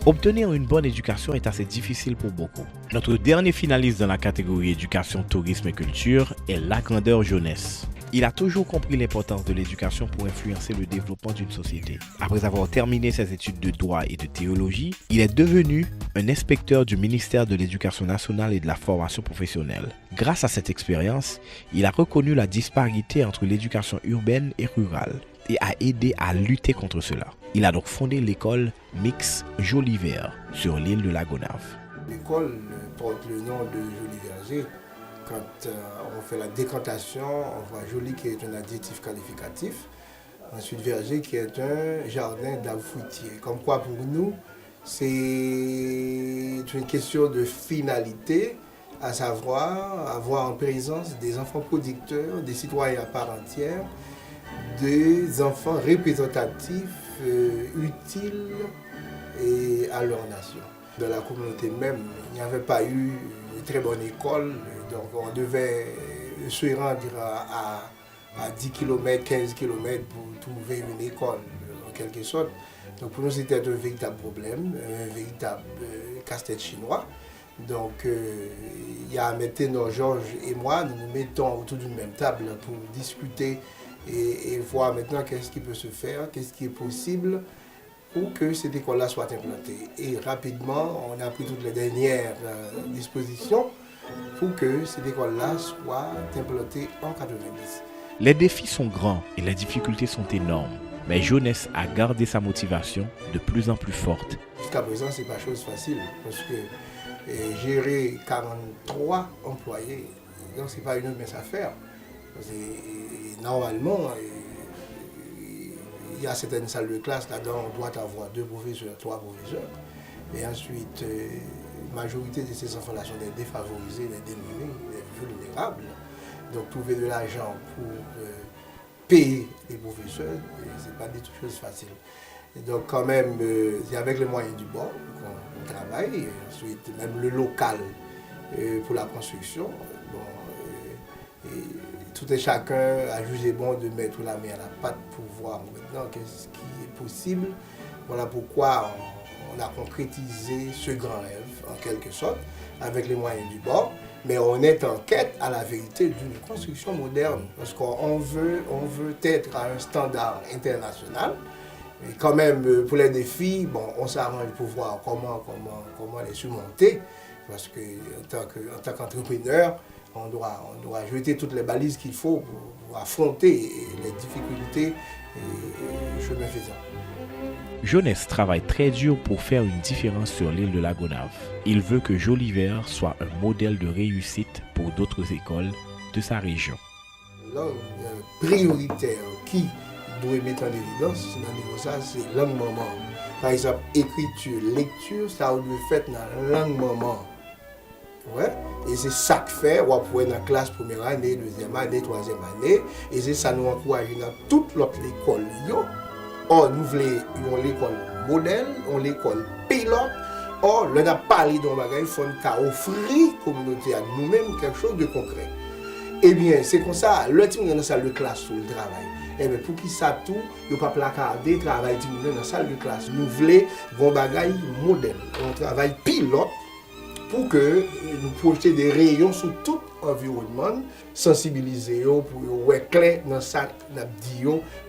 Obtenir une bonne éducation est assez difficile pour beaucoup. Notre dernier finaliste dans la catégorie éducation, tourisme et culture est Lagrandeur Jeunesse. Il a toujours compris l'importance de l'éducation pour influencer le développement d'une société. Après avoir terminé ses études de droit et de théologie, il est devenu un inspecteur du ministère de l'Éducation nationale et de la formation professionnelle. Grâce à cette expérience, il a reconnu la disparité entre l'éducation urbaine et rurale et a aidé à lutter contre cela. Il a donc fondé l'école Mix Jolivet sur l'île de la Gonâve. L'école porte le nom de Jolivet. Quand on fait la décantation, on voit joli qui est un adjectif qualificatif. Ensuite, verger qui est un jardin d'arbres fruitiers. Comme quoi pour nous, c'est une question de finalité, à savoir avoir en présence des enfants producteurs, des citoyens à part entière, des enfants représentatifs, utiles et à leur nation. Dans la communauté même, il n'y avait pas eu une très bonne école, donc on devait se rendre à 10 km, 15 km pour trouver une école, en quelque sorte. Donc pour nous, c'était un véritable problème, un véritable casse-tête chinois. Donc il y a maintenant Georges et moi, nous nous mettons autour d'une même table pour discuter et voir maintenant qu'est-ce qui peut se faire, qu'est-ce qui est possible pour que cette école-là soit implantée. Et rapidement, on a pris toutes les dernières dispositions pour que cette école-là soit implantée en 90. Les défis sont grands et les difficultés sont énormes, mais Jeunesse a gardé sa motivation de plus en plus forte. Jusqu'à présent, ce n'est pas chose facile parce que gérer 43 employés, donc ce n'est pas une mince affaire. Normalement, il y a certaines salles de classe, là-dedans on doit avoir 2 professeurs, 3 professeurs. Et ensuite, la majorité de ces enfants-là sont des défavorisés, des démunis, des vulnérables. Donc trouver de l'argent pour payer les professeurs, ce n'est pas du tout chose facile. Et donc quand même, c'est avec les moyens du bord qu'on travaille. Et ensuite, même le local pour la construction. Et tout et chacun a jugé bon de mettre la main à la pâte pour voir maintenant qu'est-ce qui est possible. Voilà pourquoi on a concrétisé ce grand rêve, en quelque sorte, avec les moyens du bord. Mais on est en quête à la vérité d'une construction moderne, parce qu'on veut être à un standard international. Et quand même, pour les défis, bon, on s'arrange pour voir comment les surmonter, parce qu'en tant qu'entrepreneur, on doit jeter toutes les balises qu'il faut pour affronter les difficultés et chemin faisant. Jeunesse travaille très dur pour faire une différence sur l'île de la Gonâve. Il veut que Jolivet soit un modèle de réussite pour d'autres écoles de sa région. Langue prioritaire qui doit mettre en évidence dans le niveau ça, c'est langue maman. Par exemple, écriture, lecture, ça doit être fait dans la langue maman. Ouais. Et c'est ça que fait, on peut être dans la classe première année, deuxième année, troisième année, et c'est ça nous encourage dans toute l'autre école. Or, nous voulons l'école modèle, on l'école pilote. Or, on a parlé d'un bagage, il faut offrir à la communauté à nous-mêmes quelque chose de concret. Eh bien, c'est comme ça, le team dans la salle de classe sur le travail. Eh bien, pour qui ça tout, il n'y a pas placarder, travail dans la salle de classe. Nous voulons un bagage modèle, un travail pilote pour que nous projeter des rayons sur tout environnement, sensibiliser pour voir clair dans ça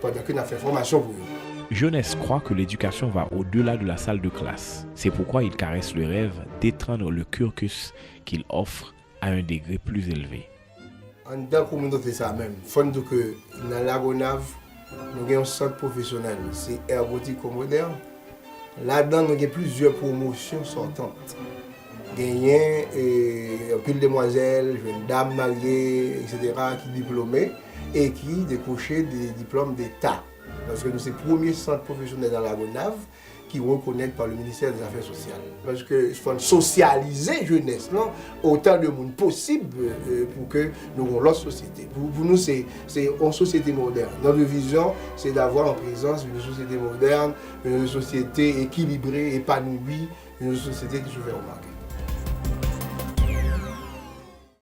pendant que nous fait formation pour eux. Jeunesse croit que l'éducation va au-delà de la salle de classe. C'est pourquoi il caresse le rêve d'étendre le cursus qu'il offre à un degré plus élevé. Dans la communauté, ça même. Il faut dire que dans la Gonâve, nous avons un centre professionnel, c'est ergotique moderne. Là-dedans, nous avons plusieurs promotions sortantes. Gagné un pile de demoiselles, une dame mariée, etc., qui diplômées et qui décrochaient des diplômes d'État. Parce que nous sommes le premier centre professionnel dans la Gonâve qui reconnaît par le ministère des Affaires sociales. Parce qu'il faut socialiser jeunesse, non? Autant de monde possible pour que nous ayons l'autre société. Pour nous, c'est une société moderne. Notre vision, c'est d'avoir en présence une société moderne, une société équilibrée, épanouie, une société qui se fait remarquer.